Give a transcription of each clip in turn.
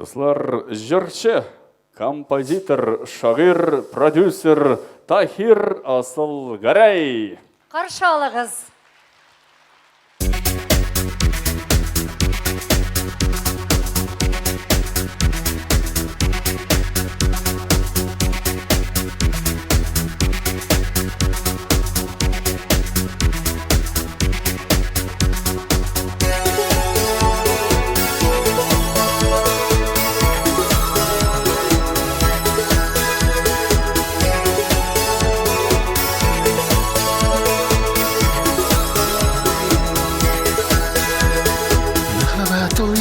Достар, жыршы, композитор, шағир, продюсер Тахир Асылгарай. Қаршы алығыз.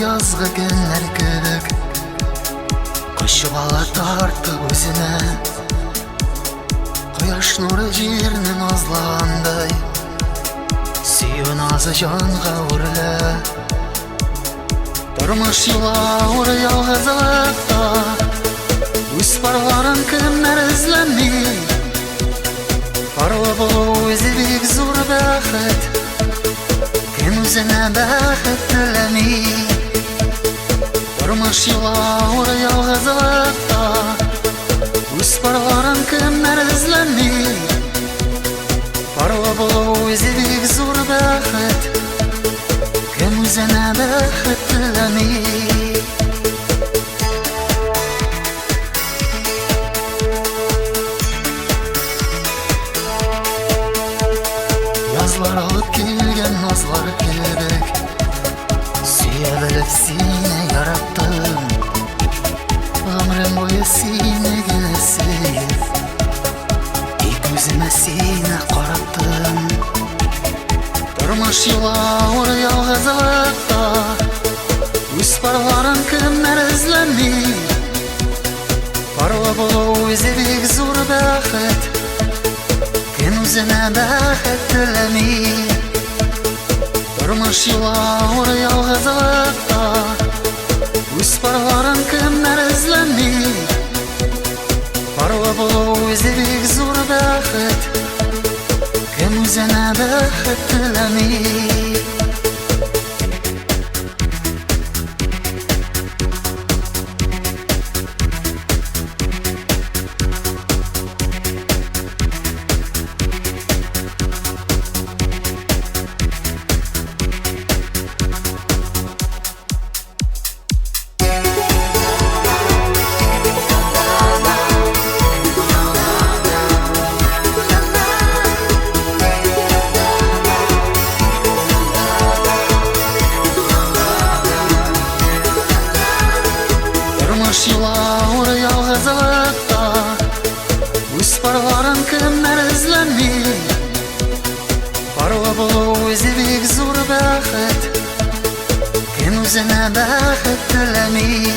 Yazgı günler kebek Kışı bala tarttı özüne Koyaş nuru ciğerini nazlanday Süyü nazı canға urla Durmuş yıla uru yalğızlıqta Üs barların kimler izlenmey Barlı bulu özü bek zor bəxet Kim özüne bəxet dilemey Durmuş yıla uru yalğızlıqta Üs barların kimler izlenmey Barlı bulu özü bek zor bəxet Kim özüne bəxet dilemey Yazlar alıp gelgen nazlar kelebek Süyebilip seni yarattım Ömrüm boyu seni gene sevip İlk yüzüme seni qarattım Durmuş yıla uru yalğızlıqta Üs barların kimler izlenmey Barlı bulu özü bek zor bəxet Kim özüne bəxet dilemey Durmuş yıla uru yalğızlıqta Üs barların kimler izlenmey Barlı bulu özü bek zor bəxet Kim özüne bəxet dilemey Durmuş yıla uru yalğızlıqta Üs barların kimler izlenmey Barlı bulu özü bek zor bəxet Kim özüne bəxet dilemey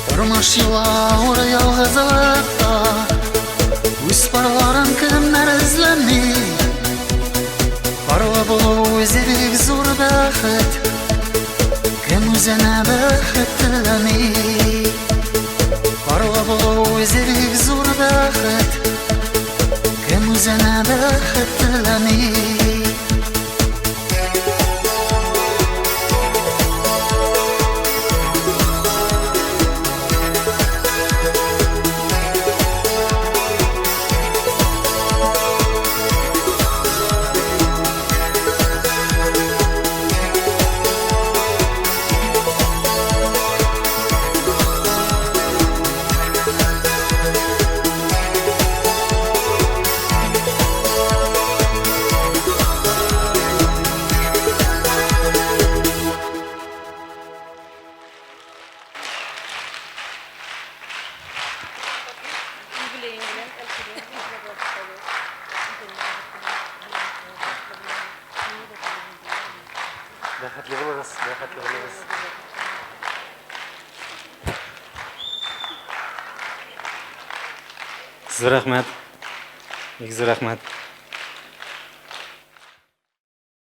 Durmuş yıla uru yalğızlıqta Üs barların kimler izlenmey Barlı bulu özü bek zor bəxet Kim özüne bəxet dilemey Barlı bulu özü bek zor bəxet Kim özüne bəxet dilemey Бәхетле булыгыз, бәхетле булыгыз. Сізге рахмет. Бик зур рахмет.